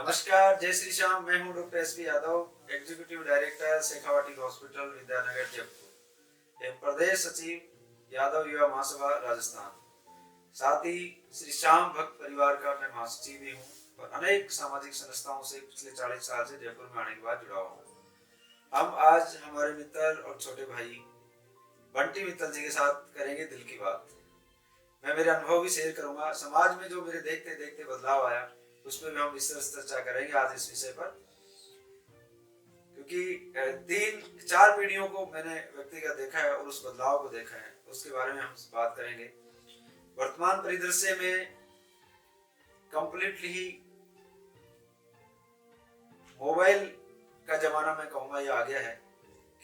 नमस्कार, जय श्री श्याम। मैं हूं doctor S P Yadav, executive director Shekhawati hospital, Vidyanagar, Jaipur एवं प्रदेश सचिव यादव युवा महासभा, राजस्थान। साथ ही श्री श्याम भक्त परिवार का मैं महासचिव भी हूं और अनेक सामाजिक संस्थाओं से पिछले 40 साल से जयपुर में आने के बाद जुड़ा हुआ हूं। हम आज हमारे मित्र और छोटे भाई बंटी मित्तल जी के साथ करेंगे दिल की बात। मैं मेरे अनुभव भी शेयर करूंगा। समाज में जो मेरे देखते देखते बदलाव आया उस पर भी हम विस्तृत चर्चा करेंगे आज इस विषय पर, क्योंकि 3-4 पीढ़ियों को मैंने व्यक्तिगत देखा है और उस बदलाव को देखा है, उसके बारे में हम बात करेंगे। वर्तमान परिदृश्य में कंप्लीटली ही मोबाइल का जमाना मैं कहूँगा ये आ गया है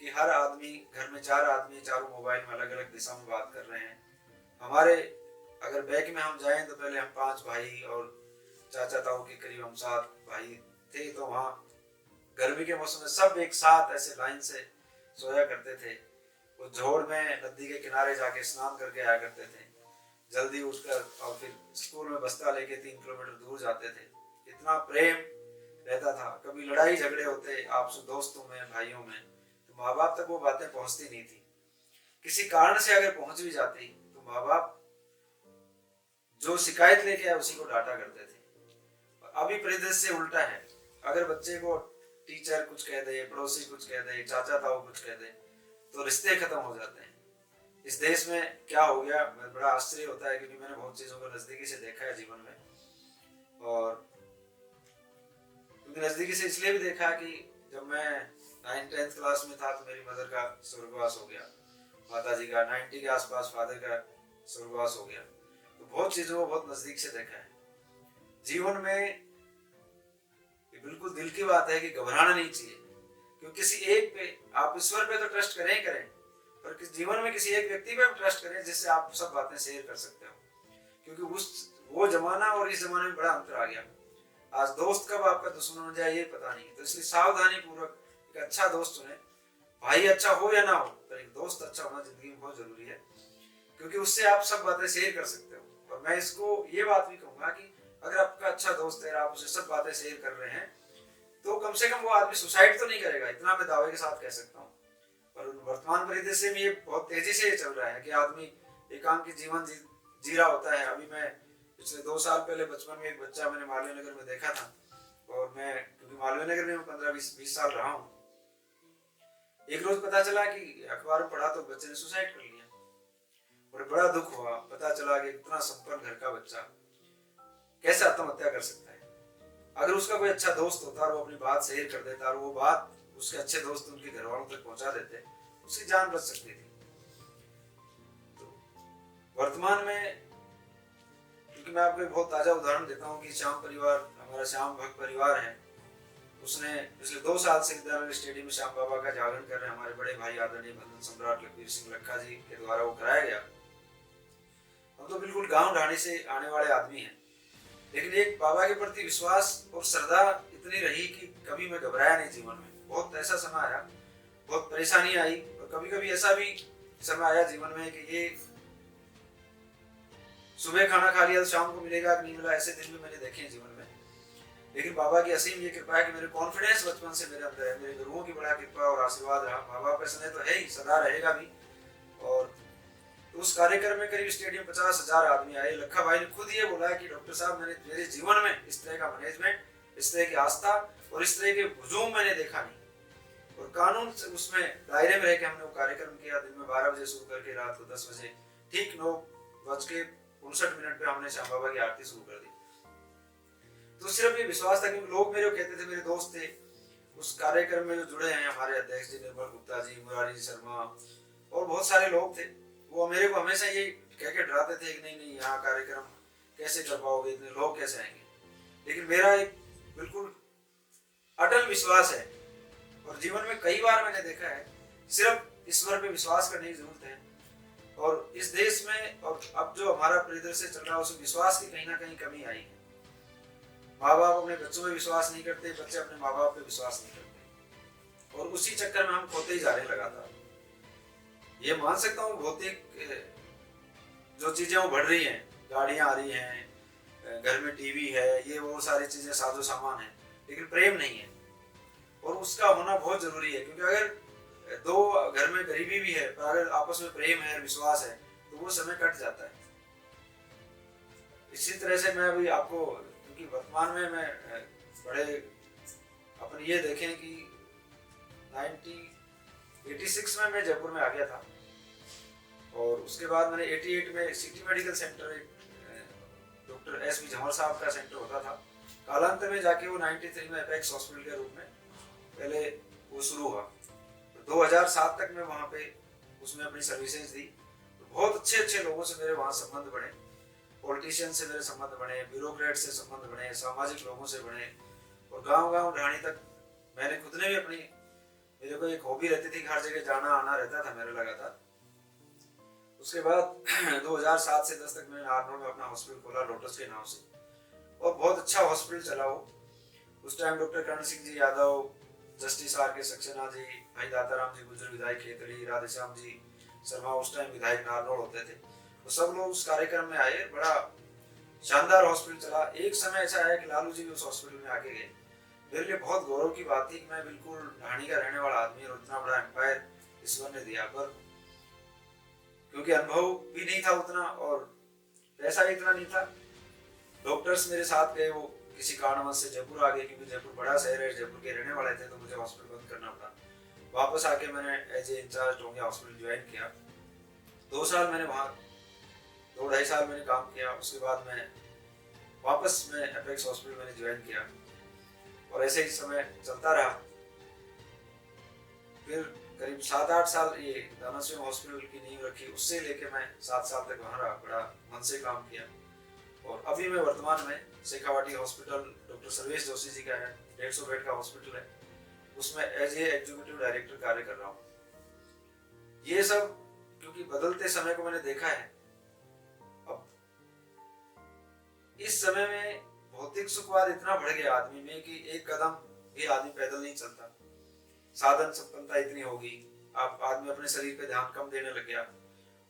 कि हर आदमी घर में 4 आदमी चारों मोबाइल में अलग अलग दिशा में बात कर रहे हैं। हमारे अगर बैक में हम जाएं तो पहले हम 5 भाई और चाचा ताऊ के करीब हम 7 भाई थे, तो वहाँ गर्मी के मौसम में सब एक साथ ऐसे लाइन से सोया करते थे। वो जोड़ में नदी के किनारे जाके स्नान करके आया करते थे, जल्दी उठकर, और फिर स्कूल में बस्ता लेके 3 किलोमीटर दूर जाते थे। इतना प्रेम रहता था। कभी लड़ाई झगड़े होते आपसे दोस्तों में, भाइयों में, तो माँ बाप तक वो बातें पहुंचती नहीं थी। किसी कारण से अगर पहुंच भी जाती तो माँ बाप जो शिकायत लेके आए उसी को डांटा करते थे। अभी परिदृश्य उल्टा है। अगर बच्चे को टीचर कुछ कह दे, पड़ोसी कुछ कह दे, चाचा ताऊ कुछ कह दे, तो रिश्ते खत्म हो जाते हैं। इस देश में क्या हो गया, मैं बड़ा आश्चर्य होता है, क्योंकि मैंने बहुत चीजों को नजदीकी से देखा है जीवन में। और क्योंकि नजदीकी से इसलिए भी देखा कि जब मैं 9th-10th क्लास में था तो मेरी मदर का स्वर्गवास हो गया, माता जी का 90 के आसपास फादर का स्वर्गवास हो गया। तो बहुत चीजों को बहुत नजदीक से देखा है। जीवन में बिल्कुल दिल की बात है कि घबराना नहीं चाहिए, क्योंकि किसी एक पे आप ईश्वर पे तो ट्रस्ट करें ही करें, पर जीवन में किसी एक व्यक्ति पे ट्रस्ट करें जिससे आप सब बातें शेयर कर सकते हो। क्योंकि वो जमाना और इस जमाने में बड़ा अंतर आ गया। आज दोस्त कब आपका दुश्मन हो जाए ये पता नहीं, तो इसलिए सावधानी पूर्वक एक अच्छा दोस्त चुने। भाई अच्छा हो या ना हो, पर एक दोस्त अच्छा होना जिंदगी में बहुत जरूरी है, क्योंकि उससे आप सब बातें शेयर कर सकते हो। और मैं इसको ये बात भी कहूंगा कि अगर आपका अच्छा दोस्त है, आप उसे सब बातें शेयर कर रहे हैं, तो कम से कम वो आदमी सुसाइड तो नहीं करेगा, इतना मैं दावे के साथ कह सकता हूँ। पर वर्तमान परिदृश्य में ये बहुत तेजी से ये चल रहा है कि आदमी एकांकी जीवन जी रहा होता है। अभी मैं पिछले 2 साल पहले बचपन में एक बच्चा मैंने मालवीय नगर में देखा था, और मैं क्योंकि मालवीय नगर में 15-20 साल रहा हूँ, एक रोज पता चला कि अखबार में पढ़ा तो बच्चे ने सुसाइड कर लिया, और बड़ा दुख हुआ। पता चला कि इतना संपन्न घर का बच्चा कैसे आत्महत्या कर सकता है। अगर उसका कोई अच्छा दोस्त होता और वो अपनी बात शेयर कर देता और वो बात उसके अच्छे दोस्त उनके घर वालों तक पहुंचा देते, उसकी जान बच सकती थी। तो वर्तमान में, क्योंकि मैं आपको बहुत ताजा उदाहरण देता हूँ कि श्याम परिवार, हमारा श्याम भक्त परिवार है, उसने पिछले 2 साल से विद्यानगर स्टेडियम में श्याम बाबा का जागरण कर रहे हैं। हमारे बड़े भाई आदरणीय भजन सम्राट लखबीर सिंह लखा जी के द्वारा वो कराया गया। हम तो बिल्कुल गाँव ढाणी से आने वाले आदमी हैं, लेकिन एक बाबा के प्रति विश्वास और श्रद्धा इतनी रही कि कभी मैं घबराया नहीं जीवन में। बहुत ऐसा समय आया, बहुत परेशानी आई, और कभी कभी ऐसा भी समय आया जीवन में कि ये सुबह खाना खा लिया तो शाम को मिलेगा कि नहीं मिला, ऐसे दिन भी मैंने देखे हैं जीवन में। लेकिन बाबा की असीम ये कृपा है कि मेरे कॉन्फिडेंस बचपन से मेरे अंदर है, मेरे गुरुओं की बड़ा कृपा और आशीर्वाद रहा। माँ बाप का स्नेह तो है ही, सदा रहेगा भी। और तो उस कार्यक्रम में करीब स्टेडियम 50,000 आदमी आए। लखा भाई ने खुद ये बोला कि डॉक्टर साहब, मैंने मेरे जीवन में इस तरह का मैनेजमेंट, इस तरह की आस्था और इस तरह के हुजूम मैंने देखा नहीं। और कानून से उसमें दायरे में रह के हमने वो कार्यक्रम किया। दिन में 12 बजे शुरू करके रात को 10 बजे ठीक 9:59 पे हमने श्याम बाबा की आरती शुरू कर दी। तो सिर्फ ये विश्वास था कि लोग मेरे को कहते थे, मेरे दोस्त थे उस कार्यक्रम में जो जुड़े हैं, हमारे अध्यक्ष जी निर्मल गुप्ता जी, मुरारी शर्मा और बहुत सारे लोग थे, वो मेरे को हमेशा ये कह के डराते थे कि नहीं नहीं, यहाँ कार्यक्रम कैसे कर पाओगे, इतने लोग कैसे आएंगे। लेकिन मेरा एक बिल्कुल अटल विश्वास है, और जीवन में कई बार मैंने देखा है सिर्फ ईश्वर पे विश्वास करने की जरूरत है। और इस देश में और अब जो हमारा परिदृश्य चल रहा है, उसमें विश्वास की कहीं ना कहीं कमी आई है। माँ बाप अपने बच्चों पे विश्वास नहीं करते, बच्चे अपने माँ बाप पे विश्वास नहीं करते, और उसी चक्कर में हम खोते ही जा रहे हैं लगातार। ये मान सकता हूँ भौतिक जो चीजें वो बढ़ रही हैं, गाड़ियां आ रही हैं, घर में टीवी है, ये वो सारी चीजें साजो सामान है, लेकिन प्रेम नहीं है, और उसका होना बहुत जरूरी है। क्योंकि अगर दो घर में गरीबी भी है पर अगर आपस में प्रेम है, विश्वास है, तो वो समय कट जाता है। इसी तरह से मैं अभी आपको, क्योंकि वर्तमान में मैं बड़े अपन ये देखें कि 1986 में मैं जयपुर में आ गया था, और उसके बाद मैंने 88 में सिटी मेडिकल सेंटर, एक डॉक्टर एस.वी. झंवर साहब का सेंटर होता था, कालांतर में जाके वो 93 में एपेक्स हॉस्पिटल के रूप में पहले वो शुरू हुआ। तो 2007 तक मैं वहाँ पे उसमें अपनी सर्विसेज दी। तो बहुत अच्छे अच्छे लोगों से मेरे वहाँ संबंध बने, पॉलिटिशियन से मेरे संबंध बने, ब्यूरोक्रेट से संबंध बने, सामाजिक लोगों से बने, और गांव-गांव ढाणी तक मैंने खुद ने भी अपनी, मेरे को एक हॉबी रहती थी, हर जगह जाना आना रहता था मेरा लगातार। उसके बाद 2007 से 10 तक मैंने नारनौल में अपना हॉस्पिटल खोला लोटस के नाम से, और बहुत अच्छा हॉस्पिटल चला वो। उस time doctor Karan Singh ji Yadav, justice R K Saxena जी, भाई दाताराम जी गुजर विधायक खेतड़ी, राधेश्याम जी शर्मा उस टाइम विधायक नारनौल होते थे, तो सब लोग उस कार्यक्रम में आए। बड़ा शानदार हॉस्पिटल चला। एक समय ऐसा आया कि लालू जी भी उस हॉस्पिटल में आके गए। मेरे लिए बहुत गौरव की बात थी कि मैं बिल्कुल ढाणी का रहने वाला आदमी और इतना बड़ा एम्पायर ईश्वर ने दिया, पर क्योंकि अनुभव भी नहीं था उतना और पैसा इतना नहीं था। डॉक्टर्स मेरे साथ गए, वो किसी कारणवश से जयपुर आ गए, क्योंकि जयपुर बड़ा शहर है, जयपुर के रहने वाले थे, तो मुझे हॉस्पिटल बंद करना पड़ा। वापस आके मैंने as a incharge Tongia hospital join किया। 2 साल मैंने वहाँ, 2-2.5 साल मैंने काम किया। उसके बाद मैं वापस मैं एपेक्स हॉस्पिटल मैंने ज्वाइन किया, और ऐसे ही समय चलता रहा। फिर करीब 7-8 साल ये दानाश्री हॉस्पिटल की नींव रखी, उससे लेके मैं 7 साल तक वहाँ रहा, बड़ा मन से काम किया। और अभी मैं वर्तमान में शेखावाटी हॉस्पिटल, डॉक्टर सर्वेश जोशी जी का है, 150 बेड का हॉस्पिटल है, उसमें एज ए एग्जीक्यूटिव डायरेक्टर कार्य कर रहा हूँ। ये सब क्योंकि बदलते समय को मैंने देखा है। अब इस समय में भौतिक सुखवाद इतना बढ़ गया आदमी में कि एक कदम भी आदमी पैदल नहीं चलता। साधन संपन्नता इतनी होगी, आप आदमी अपने शरीर पे ध्यान कम देने लग गया।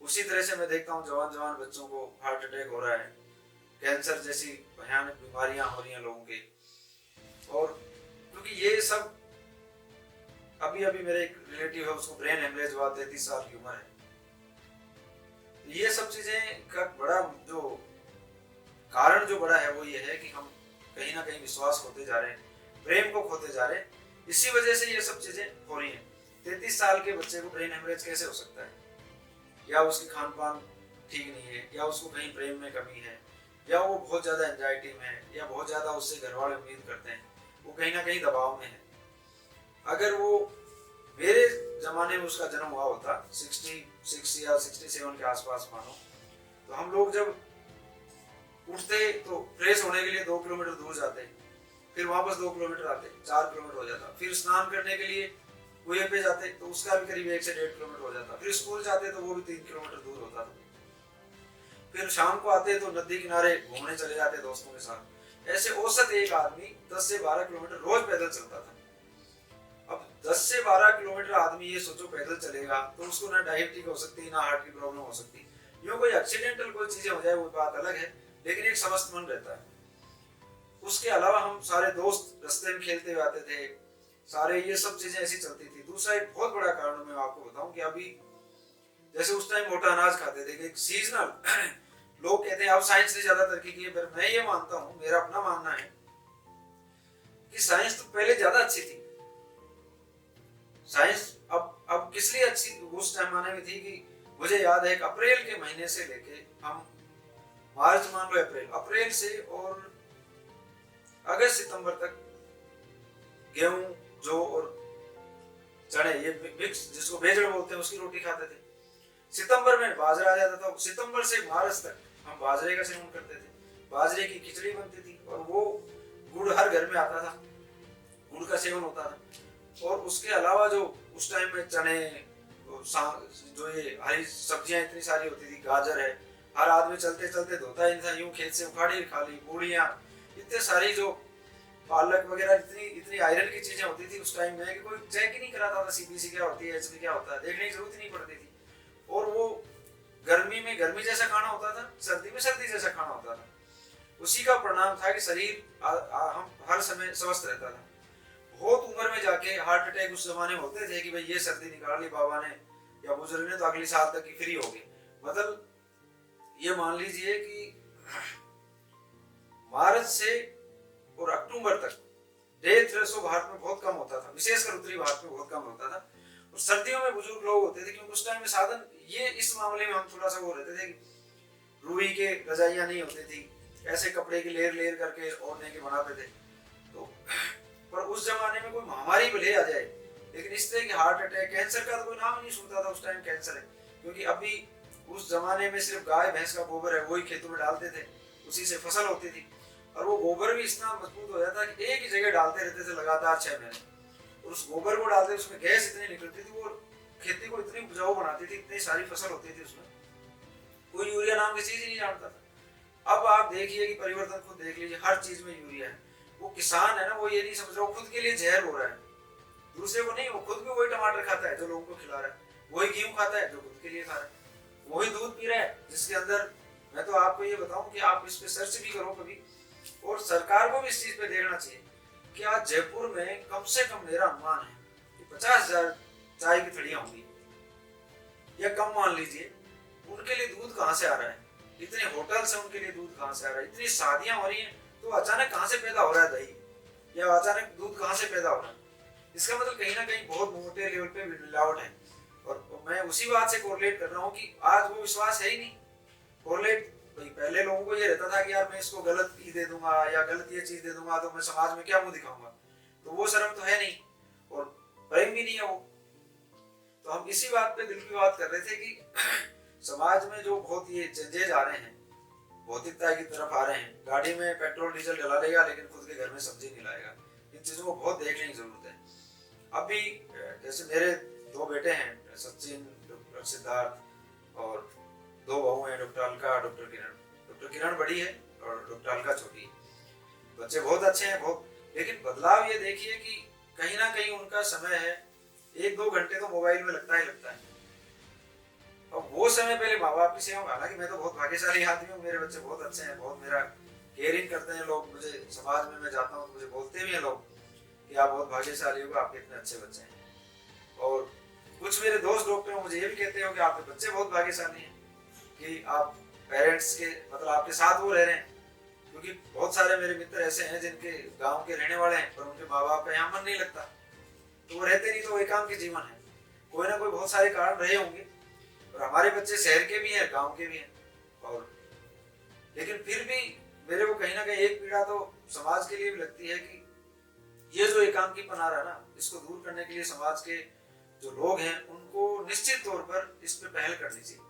उसी तरह से मैं देखता हूँ जवान बच्चों को हार्ट अटैक हो रहा है, कैंसर जैसी भयानक बीमारियां हो रही हैं लोगों के। और क्योंकि ये सब, अभी मेरे एक रिलेटिव है, उसको ब्रेन हेमरेज हुआ, 33 साल की उम्र है। ये सब चीजें का बड़ा जो कारण जो बड़ा है वो ये है कि हम कहीं ना कहीं विश्वास खोते जा रहे हैं, प्रेम को खोते जा रहे हैं। इसी वजह से ये सब चीजें हो रही हैं। 33 साल के बच्चे को ब्रेन हेमरेज कैसे हो सकता है? या उसकी खान पान ठीक नहीं है, या उसको कहीं प्रेम में कमी है, या वो बहुत ज्यादा एंजाइटी में है, या बहुत ज्यादा उससे घर वाले उम्मीद करते हैं, वो कहीं ना कहीं दबाव में है। अगर वो मेरे जमाने में उसका जन्म हुआ होता 66 या 67 के आसपास मानो, तो हम लोग जब उठते तो फ्रेश होने के लिए 2 किलोमीटर दूर जाते, फिर वापस 2 किलोमीटर आते, 4 किलोमीटर हो जाता। फिर स्नान करने के लिए कुएं पे जाते तो उसका भी करीब 1 से 1.5 किलोमीटर हो जाता। फिर स्कूल जाते तो वो भी 3 किलोमीटर दूर होता था। फिर शाम को आते तो नदी किनारे घूमने चले जाते दोस्तों के साथ। ऐसे औसत एक आदमी 10 से 12 किलोमीटर रोज पैदल चलता था। अब 10 से 12 किलोमीटर आदमी ये सोचो पैदल चलेगा तो उसको ना डायबिटीज हो सकती, ना हार्ट की प्रॉब्लम हो सकती। यूँ कोई एक्सीडेंटल कोई चीजें हो जाए वो बात अलग है, लेकिन एक समस्त मन रहता है। उसके अलावा हम सारे दोस्त रास्ते में खेलते हुए आते थे, सारे ये सब चीजें ऐसी चलती थी। दूसरा एक बहुत बड़ा कारण मैं आपको बताऊं कि अभी जैसे उस टाइम मोटा अनाज खाते थे कि सीजनल लोग कहते हैं अब साइंस ने ज्यादा तरक्की की है, पर मैं ये मानता हूं, मेरा अपना मानना है कि साइंस तो पहले ज्यादा अच्छी थी। साइंस अब किस लिए अच्छी उस जमाने में थी कि मुझे याद है कि अप्रैल के महीने से लेके हम मार्च मान लो, अप्रैल से और अगस्त सितंबर तक गेहूं, जौ और चने, ये मिक्स जिसको बेजड़ बोलते हैं, उसकी रोटी खाते थे। सितंबर में बाजरा आ जाता था, सितंबर से मार्च तक हम बाजरे का सेवन करते थे। बाजरे की खिचड़ी बनती थी और वो गुड़ हर घर में आता था, गुड़ का सेवन होता था। और उसके अलावा जो उस टाइम में चने, जो ये हरी सब्जियां इतनी सारी होती थी, गाजर है, हर आदमी चलते चलते धोता ही था, यूं खेत से उखाड़ी खा ली, मूढ़ियां, इतने सारी जो पालक वगैरह, इतनी आयरन की चीजें होती थी उस टाइम में कि कोई चेक ही नहीं कराता था सीबीसी क्या होती है, एचबी क्या होता है, देखने की जरूरत ही नहीं पड़ती थी। और वो गर्मी में गर्मी जैसा खाना होता था, सर्दी में सर्दी जैसा खाना होता था। उसी का परिणाम था कि शरीर हम हर समय स्वस्थ रहता था। बहुत उम्र में जाके हार्ट अटैक उस जमाने में होते थे कि भाई ये सर्दी निकाल ली बाबा ने या बुजुर्ग ने तो अगली साल तक की फ्री हो गई। मतलब ये मान लीजिए कि मार्च से और अक्टूबर तक डेथ रेशो भारत में बहुत कम होता था, विशेषकर उत्तरी भारत में बहुत कम होता था। और सर्दियों में बुजुर्ग लोग होते थे क्योंकि उस टाइम में साधन, ये इस मामले में हम थोड़ा सा वो रहते थे कि रुई के रजाइयां नहीं होती थी, ऐसे कपड़े की लेयर लेयर करके ओढ़ने के बनाते थे। तो पर उस जमाने में कोई महामारी भले आ जाए लेकिन इस तरह की हार्ट अटैक, कैंसर का तो कोई नाम ही नहीं सुनता था उस टाइम कैंसर है। क्योंकि अभी उस जमाने में सिर्फ गाय भैंस का गोबर है वही खेतों में डालते थे, उसी से फसल होती थी। और वो गोबर भी इतना मजबूत हो जाता कि एक ही जगह डालते रहते थे लगातार 6 महीने। और उस गोबर को डालते उसमें गैस इतनी निकलती थी, वो खेती को इतनी उपजाऊ बनाती थी, इतनी सारी फसल होती थी उसमें, कोई यूरिया नाम की चीज ही नहीं जानता था। अब आप देखिए कि परिवर्तन खुद देख लीजिए, हर चीज में यूरिया है। वो किसान है ना, वो ये नहीं समझ रहा, खुद के लिए जहर हो रहा है, दूसरे को नहीं। वो खुद भी वही टमाटर खाता है जो लोगों को खिला रहा है, वही गेहूं खाता है जो खुद के लिए खा रहा है, वही दूध पी रहा है जिसके अंदर, मैं तो आपको ये बताऊं कि आप इस पे सर्च भी करो कभी, और सरकार को भी इस चीज पे देखना चाहिए कि आज जयपुर में कम से कम मेरा अनुमान है कि 50,000 चाय की थड़ियां होंगी या कम मान लीजिए। उनके लिए दूध कहाँ से आ रहा है? इतने होटल से उनके लिए दूध कहाँ से आ रहा है? इतनी शादियां हो रही हैं तो अचानक कहाँ से पैदा हो रहा है दही, या अचानक दूध कहाँ से पैदा हो रहा है? इसका मतलब कहीं ना कहीं बहुत मोटे लेवल पे मिलावट है। और मैं उसी बात से कोरिलेट कर रहा हूँ कि आज वो विश्वास है ही नहीं। कोरिलेट भाई, पहले लोगों को ये रहता था कि यार मैं इसको गलत ही दे दूंगा या गलत ये चीज दे दूंगा तो मैं समाज में क्या मुंह दिखाऊंगा, तो वो शर्म तो है नहीं और प्रेम भी नहीं है वो। तो हम इसी बात पे दिल की बात कर रहे थे कि समाज में जो बहुत ये चेंजेज आ रहे हैं, भौतिकता की तरफ आ रहे हैं, गाड़ी में पेट्रोल डीजल डला लेगा लेकिन खुद के घर में सब्जी नहीं लाएगा, इन चीजों को बहुत देखने की जरूरत है। अभी जैसे मेरे 2 बेटे हैं, सचिन, डॉक्टर सिद्धार्थ, और 2 बहू हैं, डॉक्टर अलका, डॉक्टर किरण। डॉक्टर किरण बड़ी है और डॉक्टर अलका छोटी है। बच्चे बहुत अच्छे हैं बहुत, लेकिन बदलाव ये देखिए कि कहीं ना कहीं उनका समय है 1-2 घंटे तो मोबाइल में लगता ही लगता है। अब वो समय पहले माँ बाप की सेवा, हालांकि मैं तो बहुत भाग्यशाली आदमी हूँ, मेरे बच्चे बहुत अच्छे हैं, बहुत मेरा केयरिंग करते हैं लोग, मुझे समाज में मैं जाता हूँ तो मुझे बोलते भी हैं लोग कि आप बहुत भाग्यशाली हो, आपके इतने अच्छे बच्चे हैं। और कुछ मेरे दोस्त डॉक्टर मुझे ये भी कहते हो कि आपके बच्चे बहुत भाग्यशाली हैं कि आप पेरेंट्स के मतलब आपके साथ वो रह रहे हैं। क्योंकि बहुत सारे मेरे मित्र ऐसे हैं जिनके गांव के रहने वाले हैं पर उनके माँ बाप का यहाँ मन नहीं लगता, तो वो रहते नहीं, तो एकांत के जीवन है, कोई ना कोई बहुत सारे कारण रहे होंगे। और हमारे बच्चे शहर के भी हैं, गांव के भी हैं, और लेकिन फिर भी मेरे को कहीं ना कहीं एक पीड़ा तो समाज के लिए भी लगती है कि ये जो एकांकीपन आ रहा है ना, इसको दूर करने के लिए समाज के जो लोग हैं उनको निश्चित तौर पर इस पे पहल करनी चाहिए।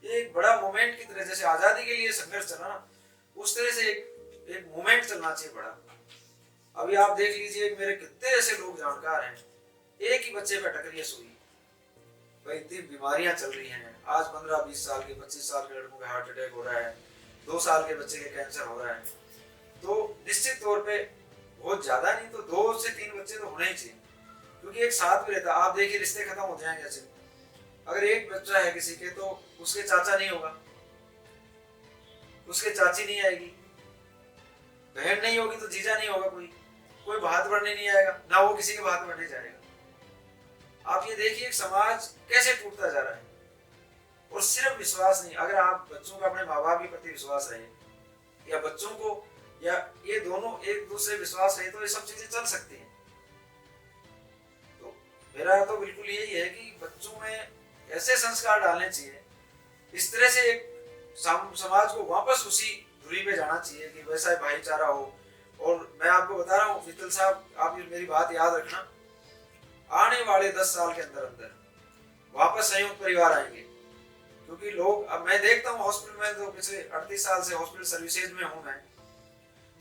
ये एक बड़ा मूवमेंट की तरह, जैसे आजादी के लिए संघर्ष चला ना, उस तरह से एक मूवमेंट चलना चाहिए बड़ा। अभी आप देख लीजिए मेरे कितने ऐसे लोग जानकार हैं, एक ही बच्चे पे अटक रही है सुई, भाई इतनी बीमारियां चल रही हैं। आज 15-20 साल के 25 साल के लड़कों का हार्ट अटैक हो रहा है, 2 साल के बच्चे के कैंसर हो रहा है। तो निश्चित तौर पे बहुत ज्यादा नहीं तो 2 से 3 बच्चे तो होने ही चाहिए, क्योंकि एक साथ भी रहता। आप देखिए रिश्ते खत्म हो जाएंगे ऐसे, अगर एक बच्चा है किसी के तो उसके चाचा नहीं होगा, उसके चाची नहीं आएगी, बहन नहीं होगी तो जीजा नहीं होगा, कोई भात बढ़ने नहीं आएगा, ना वो किसी के भात बढ़ने जाएगा। आप ये देखिए समाज कैसे टूटता जा रहा है। और सिर्फ विश्वास नहीं, अगर आप बच्चों का अपने माँ बाप के प्रति विश्वास रहे या बच्चों को, या ये दोनों एक दूसरे विश्वास रहे, तो ये सब चीजें चल सकती हैं। तो मेरा तो बिल्कुल यही है कि बच्चों में ऐसे संस्कार डालने चाहिए, इस तरह से एक समाज को वापस उसी धुरी पे जाना चाहिए कि वैसा भाईचारा हो। और मैं आपको बता रहा हूँ मित्तल साहब, आप मेरी बात याद रखना, आने वाले 10 साल के अंदर अंदर वापस संयुक्त परिवार आएंगे। क्योंकि लोग, अब मैं देखता हूँ हॉस्पिटल में, तो पिछले 38 साल से हॉस्पिटल सर्विसेज में हूँ मैं,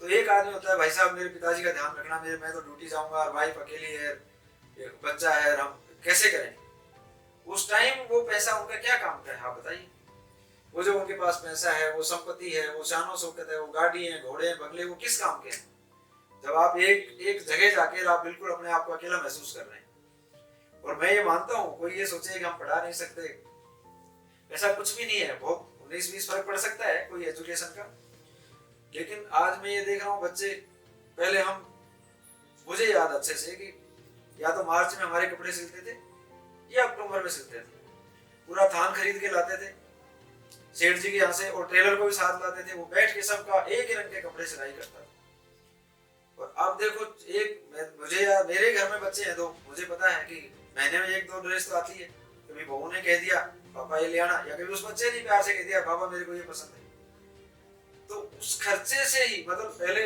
तो एक आदमी होता है, भाई साहब मेरे पिताजी का ध्यान रखना, मैं तो ड्यूटी जाऊंगा और वाइफ अकेली है, बच्चा है, हम कैसे करें? उस टाइम वो पैसा उनका क्या काम का है आप बताइए? वो जो उनके पास पैसा है, वो संपत्ति है, वो शानो शौकत है, वो गाड़ी है, घोड़े हैं, बंगले, वो किस काम के हैं? जब आप एक जगह जाके आप बिल्कुल अपने आप को अकेला महसूस कर रहे हैं। और मैं ये मानता हूँ, कोई ये सोचे कि हम पढ़ा नहीं सकते, ऐसा कुछ भी नहीं है। बहुत 19-20 फर्क पड़ सकता है कोई एजुकेशन का, लेकिन आज मैं ये देख रहा हूँ बच्चे, पहले हम, मुझे याद अच्छे से कि या तो मार्च में हमारे कपड़े सिलते थे या अक्टूबर में सिलते थे, पूरा थान खरीद के लाते थे सेठ जी के यहाँ से, और टेलर को भी साथ लाते थे, वो बैठ के सबका एक ही रंग के कपड़े सिलाई करता था। और अब देखो, मुझे या मेरे घर में बच्चे हैं तो मुझे पता है कि महीने में एक दो ड्रेस तो आती है। कभी बहू ने कह दिया पापा ये ले आना, या कभी उस बच्चे ने प्यार से कह दिया पापा मेरे को ये पसंद है। तो उस खर्चे से ही, मतलब पहले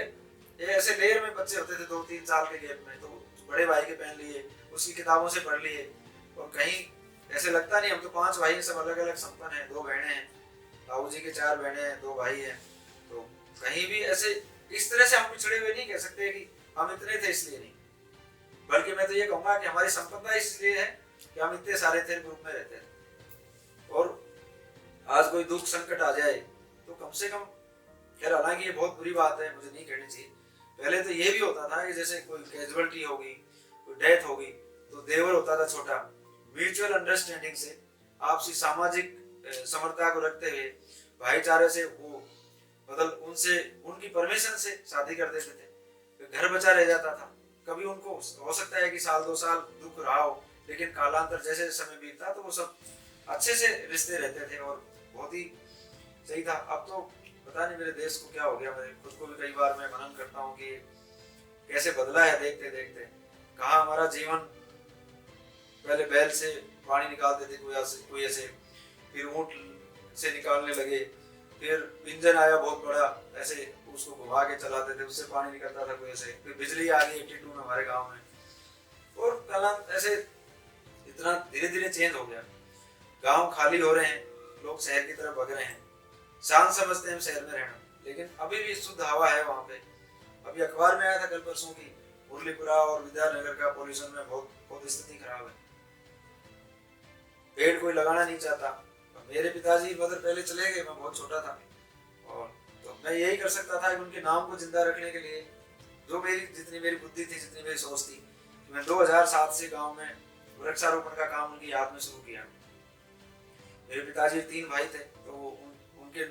ये ऐसे लेयर में बच्चे होते थे 2-3 साल के गैप में, तो बड़े भाई के पहन लिए, उसकी किताबों से पढ़ लिए, और कहीं ऐसे लगता नहीं, हम तो 5 भाई हैं, सब अलग अलग संपन्न हैं, 2 बहनें हैं, बाबू जी के 4 बहनें हैं, 2 भाई हैं, तो कहीं भी ऐसे इस तरह से हम पिछड़े हुए नहीं कह सकते कि हम इतने थे इसलिए नहीं, बल्कि मैं तो ये कहूंगा कि हमारी संपन्नता इसलिए है कि हम इतने सारे थे, ग्रुप में रहते थे। और आज कोई दुख संकट आ जाए तो कम से कम, खैर हालांकि ये बहुत बुरी बात है, मुझे नहीं कहनी चाहिए, पहले तो ये भी होता था कि जैसे कोई कैजुअलिटी होगी, कोई डेथ होगी, तो देवर होता था छोटा, म्यूचुअल अंडरस्टैंडिंग से, आपसी सामाजिक समर्था को रखते हुए, भाईचारे से, वो मतलब उनसे, उनकी परमिशन से शादी कर देते थे, घर बचा रह जाता था। कभी उनको हो सकता है कि 1-2 साल दुख रहा हो, लेकिन कालांतर जैसे समय बीतता तो वो सब अच्छे से रिश्ते रहते थे और बहुत ही सही था। अब तो पता नहीं मेरे देश को क्या हो गया, मैं खुद को भी कई बार मैं मनन करता हूँ कि कैसे बदला है देखते देखते। कहाँ हमारा जीवन, पहले बैल से पानी निकालते थे कोई ऐसे, फिर ऊँट से निकालने लगे, फिर इंजन आया बहुत बड़ा, ऐसे उसको घुमा के चलाते थे, उससे पानी निकलता था कोई ऐसे, फिर बिजली आ गई 82 में हमारे गांव में, और पहला ऐसे इतना धीरे धीरे चेंज हो गया। गांव खाली हो रहे हैं, लोग शहर की तरफ भग रहे हैं, शान समझते हैं शहर में रहना, लेकिन अभी भी शुद्ध हवा है वहाँ पे। अभी अखबार में आया था कल परसों की, मुरलीपुरा और विद्यानगर का पोल्यूशन में बहुत स्थिति खराब है, पेड़ कोई लगाना नहीं चाहता। मेरे पिताजी मदर पहले चले गए, मैं बहुत छोटा था, और तो मैं यही कर सकता था कि उनके नाम को जिंदा रखने के लिए जो जितनी मेरी बुद्धि थी, जितनी मेरी सोच थी, मैं 2007 से गांव में वृक्षारोपण का काम उनकी याद में शुरू किया। मेरे पिताजी 3 भाई थे, तो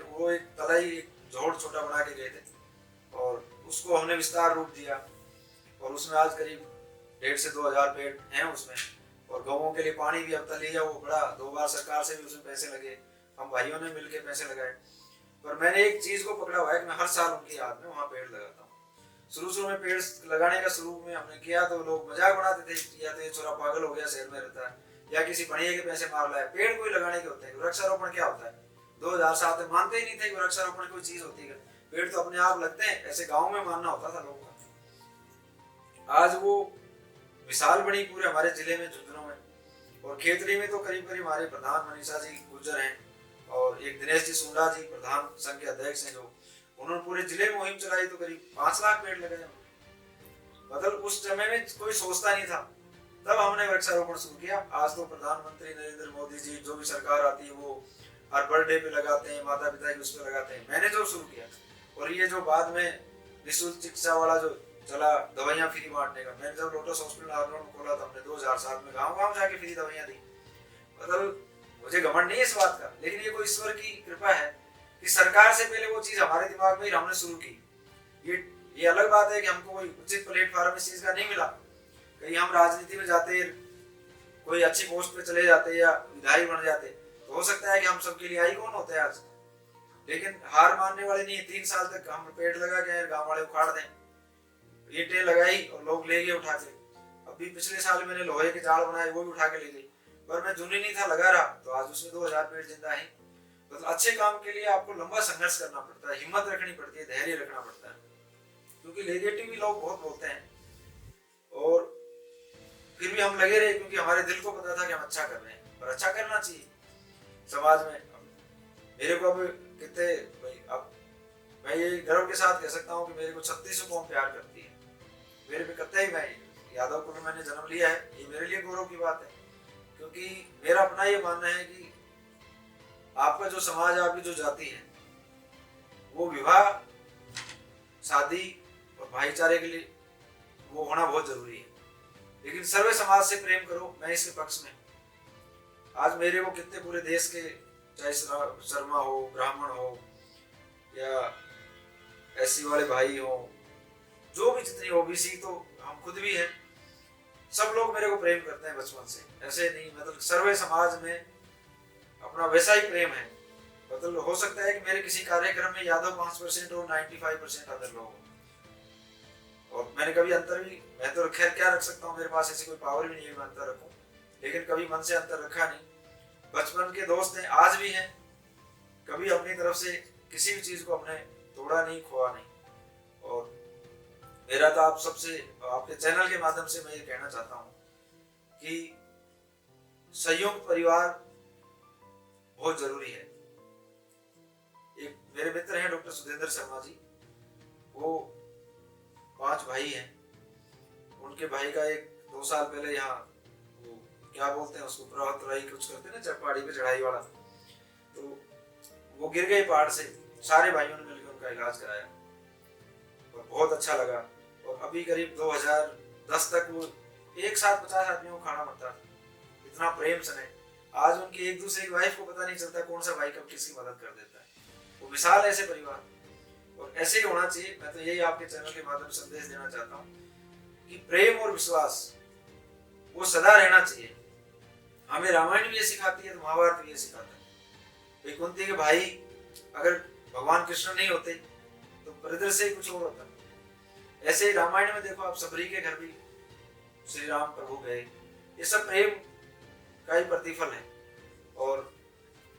वो एक तलाई, एक जोड़ छोटा बना के गए थे, और उसको हमने विस्तार रूप दिया, और उसमें आज करीब 1,500 से 2,000 पेड़ हैं उसमें, और गौओं के लिए पानी भी अब तलीजा वो बड़ा, 2 बार सरकार से भी उसमें पैसे लगे, हम भाइयों ने मिलकर पैसे लगाए। पर मैंने एक चीज को पकड़ा हुआ है कि मैं हर साल उनकी याद में वहाँ पेड़ लगाता हूँ। शुरू में पेड़ लगाने का शुरू में हमने किया तो लोग मजाक बनाते थे, या तो ये छोरा पागल हो गया, शहर में रहता है, या किसी बढ़िया के पैसे मार लाया। पेड़ कोई लगाने के होते हैं, वृक्षारोपण क्या होता है? 2007 में मानते ही नहीं थे कि वृक्षारोपण कोई चीज होती है, पेड़ तो अपने आप लगते हैं, ऐसे गाँव में मानना होता था लोगों का। आज वो मिसाल बनी पूरे हमारे जिले में, झुंझुनू में, और खेतरी में तो करीब करीब हमारे प्रधान मनीषा जी गुर्जर हैं, और एक दिनेश जी सुंडा जी प्रधान संघ के अध्यक्ष हैं, जो उन्होंने पूरे जिले में मुहिम चलाई, तो करीब 5 लाख पेड़ लगे। मतलब उस समय में कोई सोचता नहीं था, तब हमने वृक्षारोपण शुरू किया। आज तो प्रधानमंत्री नरेंद्र मोदी जी, जो भी सरकार आती है वो हर बर्थडे पे लगाते हैं, माता पिता की उस पर लगाते हैं। मैंने जो शुरू किया, और ये जो बाद में निःशुल्क चिकित्सा वाला जो चला, दवाइयाँ फ्री बांटने का, मैंने जब लोटस हॉस्पिटल आगरा में खोला था हमने 2007 में, गाँव गाँव जाके फ्री दवाइयाँ दी। मतलब मुझे घमंड नहीं है इस बात का, लेकिन ये कोई ईश्वर की कृपा है कि सरकार से पहले वो चीज हमारे दिमाग में ही हमने शुरू की। ये अलग बात है कि हमको कोई उचित प्लेटफॉर्म इस चीज का नहीं मिला, कहीं हम राजनीति में जाते, कोई अच्छी पोस्ट पे चले जाते या विधायक बन जाते, तो हो सकता है कि हम सबके लिए आईकॉन होते हैं आज। लेकिन हार मानने वाले नहीं, 3 साल तक हम पेड़ लगा के गाँव वाले उखाड़ दें, ईंटें लगाई और लोग ले गए उठा के। अभी पिछले साल मैंने लोहे के जाल बनाए, वो भी उठा के ले गई, पर मैं जुनी नहीं था, लगा रहा, तो आज उसमें 2000 पेड़ जिंदा है। तो अच्छे काम के लिए आपको लंबा संघर्ष करना पड़ता है, हिम्मत रखनी पड़ती है, धैर्य रखना पड़ता है, क्योंकि नेगेटिव भी लोग बहुत बोलते हैं, और फिर भी हम लगे रहे, क्योंकि हमारे दिल को पता था कि हम अच्छा कर रहे हैं, और अच्छा करना चाहिए समाज में। मेरे को अब कितने भाई, अब मैं ये गर्व के साथ कह सकता हूँ कि मेरे को 36 कौम प्यार करती है, मेरे पे कतई, मैं यादव कुल में मैंने जन्म लिया है, ये मेरे लिए गौरव की बात है, क्योंकि मेरा अपना ये मानना है कि आपका जो समाज, आपकी जो जाति है, वो विवाह, शादी और भाईचारे के लिए वो होना बहुत जरूरी है, लेकिन सर्वे समाज से प्रेम करो, मैं इसके पक्ष में। आज मेरे को कितने पूरे देश के, चाहे शर्मा हो, ब्राह्मण हो, या SC वाले भाई हो, जो भी जितनी OBC, तो हम खुद भी हैं, सब लोग मेरे को प्रेम करते हैं बचपन से। ऐसे नहीं, मतलब सर्वे समाज में अपना वैसा ही प्रेम है। मतलब हो सकता है कि मेरे किसी कार्यक्रम में यादव 5% और 95% अदर लोग हो, और मैंने कभी अंतर भी, मैं तो खैर क्या रख सकता हूँ, मेरे पास ऐसी कोई पावर भी नहीं है मैं अंतर रखूं, लेकिन कभी मन से अंतर रखा नहीं। बचपन के दोस्त हैं, आज भी हैं, कभी अपनी तरफ से किसी भी चीज को हमने तोड़ा नहीं, खोआ नहीं। और मेरा तो आप सबसे, आपके चैनल के माध्यम से मैं ये कहना चाहता हूँ कि संयुक्त परिवार बहुत जरूरी है। एक मेरे मित्र हैं डॉक्टर सुधेंद्र शर्मा जी, वो 5 भाई हैं। उनके भाई का एक 2 साल पहले यहाँ, वो क्या बोलते हैं उसको, प्रवतराई कुछ करते हैं ना, जब पहाड़ी पे चढ़ाई वाला, तो वो गिर गए पहाड़ से। सारे भाइयों ने मिलकर उनका इलाज कराया और बहुत अच्छा लगा। और अभी करीब 2010 तक वो एक साथ 50 आदमियों को खाना बनता था, इतना प्रेम स्नेह। आज उनकी एक दूसरे की वाइफ को पता नहीं चलता कौन सा भाई कब किसकी मदद कर देता है। वो मिसाल है ऐसे परिवार, और ऐसे ही होना चाहिए। मैं तो यही आपके चैनल के माध्यम से संदेश देना चाहता हूँ कि प्रेम और विश्वास वो सदा रहना चाहिए। हमें रामायण भी ये सिखाती है, तो महाभारत भी ये सिखाता है। कुंती के भाई अगर भगवान कृष्ण नहीं होते तो परिदृश्य ही कुछ और होता। ऐसे ही रामायण में देखो आप, सबरी के घर भी श्री राम प्रभु गए, ये सब प्रेम का ही प्रतिफल है। और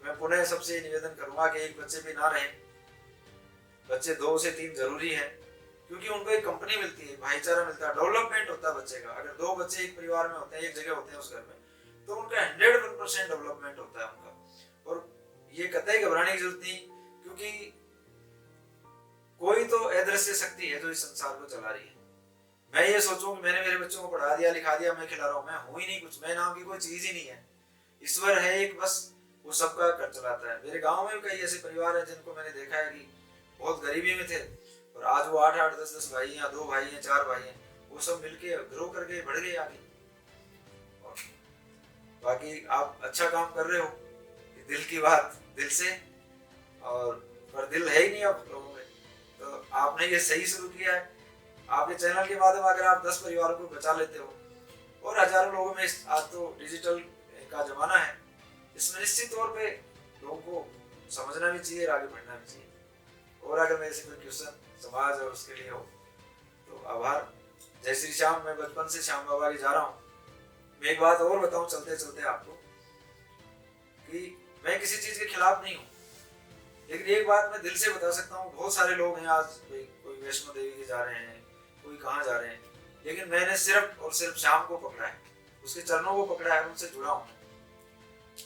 मैं पुनः सबसे निवेदन करूंगा कि एक बच्चे पे ना रहे, बच्चे 2 से 3 जरूरी है, क्योंकि उनको एक कंपनी मिलती है, भाईचारा मिलता है, डेवलपमेंट होता है बच्चे का। अगर 2 बच्चे एक परिवार में होते हैं, एक जगह होते हैं उस घर में, तो उनका 100% डेवलपमेंट होता है उनका। और ये कतई घबराने की जरूरत नहीं, क्योंकि कोई तो अदृश्य शक्ति है जो इस संसार को चला रही है। मैं ये सोचूं कि मैंने मेरे बच्चों को पढ़ा दिया, लिखा दिया, मैं खिला रहा हूँ, मैं हूं ही नहीं कुछ, मैं नाम की कोई चीज ही नहीं है। ईश्वर है एक, बस वो सबका कर चलाता है। मेरे गांव में भी कई ऐसे परिवार हैं जिनको मैंने देखा है कि बहुत गरीबी में थे, और आज वो 8-8, 10-10 भाई हैं, 2 भाई हैं, 4 भाई हैं, वो सब मिलके ग्रो करके बढ़ गए आगे। और बाकी आप अच्छा काम कर रहे हो, दिल की बात दिल से, और पर दिल है ही नहीं आप लोगों में, तो आपने ये सही शुरू किया है। आपके चैनल के माध्यम अगर आप 10 परिवारों को बचा लेते हो, और हजारों लोगों में, आज तो डिजिटल का जमाना है, इसमें निश्चित तौर पे लोगों को समझना भी चाहिए और आगे बढ़ना भी चाहिए। और अगर मेरे से कोई क्वेश्चन समाज और उसके लिए हो तो आभार। जय श्री श्याम। मैं बचपन से श्याम बाबा के जा रहा हूँ। मैं एक बात और बताऊं चलते चलते आपको, कि मैं किसी चीज के खिलाफ नहीं हूँ, लेकिन एक बात मैं दिल से बता सकता हूँ, बहुत सारे लोग हैं आज, कोई वैष्णो देवी के जा रहे हैं, कोई कहाँ जा रहे हैं, लेकिन मैंने सिर्फ और सिर्फ श्याम को पकड़ा है, उसके चरणों को पकड़ा है, उनसे जुड़ा हूँ।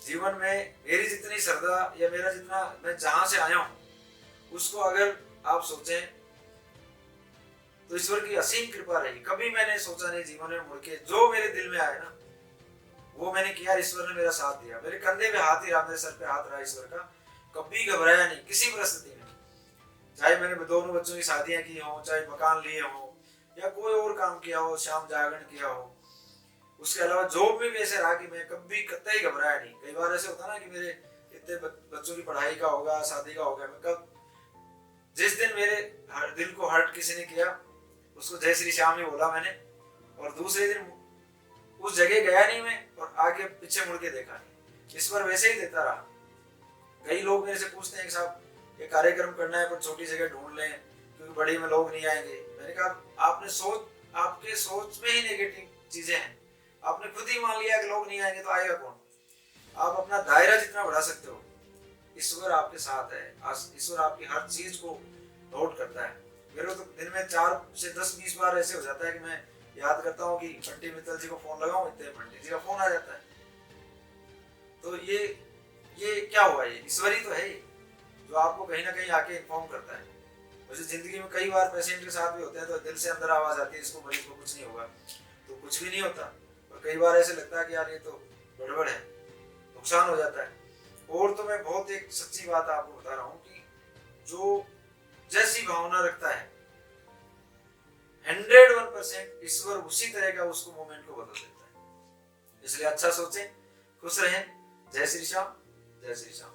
जीवन में मेरी जितनी श्रद्धा या मेरा जितना, मैं जहां से आया हूँ, उसको अगर आप सोचें तो ईश्वर की असीम कृपा रही। कभी मैंने सोचा नहीं जीवन में मुड़ के, जो मेरे दिल में आए ना वो मैंने किया, ईश्वर ने मेरा साथ दिया। मेरे कंधे पे हाथ ही रहा, मेरे सर पे हाथ रहा ईश्वर का, कभी घबराया नहीं किसी परिस्थिति में। चाहे मैंने दोनों बच्चों की शादियां की हो, चाहे मकान लिए हो, या कोई और काम किया हो, शाम जागरण किया हो, उसके अलावा जॉब में भी ऐसे रहा कि मैं कभी कतई घबराया नहीं। कई बार ऐसे होता ना कि मेरे इतने बच्चों की पढ़ाई का होगा, शादी का होगा, मैं कब, जिस दिन मेरे दिल को हर्ट किसी ने किया, उसको जय श्री श्याम ही बोला मैंने, और दूसरे दिन उस जगह गया नहीं मैं, और आगे पीछे मुड़ के देखा नहीं। ईश्वर वैसे ही देता रहा। कई लोग मेरे से पूछते हैं कि साहब ये कार्यक्रम करना है पर छोटी जगह ढूंढ लें क्योंकि बड़ी में लोग नहीं आएंगे। मैंने कहा आपके सोच में ही नेगेटिव चीजें हैं। आपने खुद ही मान लिया कि लोग नहीं आएंगे, तो आएगा कौन? आप अपना दायरा जितना बढ़ा सकते हो, ईश्वर आपके साथ है। ईश्वर आपकी हर चीज को नोट करता है। मेरे को तो दिन में 4 से 10-20 बार ऐसे हो जाता है कि मैं याद करता हूँ कि बंटी मित्तल जी को फोन लगाऊं, इतने बंटी जी का फोन आ जाता है। तो ये क्या हुआ? ये ईश्वर ही तो है, जो आपको कहीं ना कहीं आके इन्फॉर्म करता है। मुझे जिंदगी में कई बार पेशेंट के साथ भी होते हैं तो दिल से अंदर आवाज आती है, इसको मरीज को कुछ नहीं होगा, तो कुछ भी नहीं होता। और कई बार ऐसे लगता है कि यार ये तो गड़बड़ है, नुकसान हो जाता है। और तो मैं बहुत एक सच्ची बात आपको बता रहा हूँ कि जो जैसी भावना रखता है 101% ईश्वर उसी तरह का उसको मोमेंट को बदल देता है। इसलिए अच्छा सोचें, खुश रहें। जय श्री श्याम, जय श्री श्याम।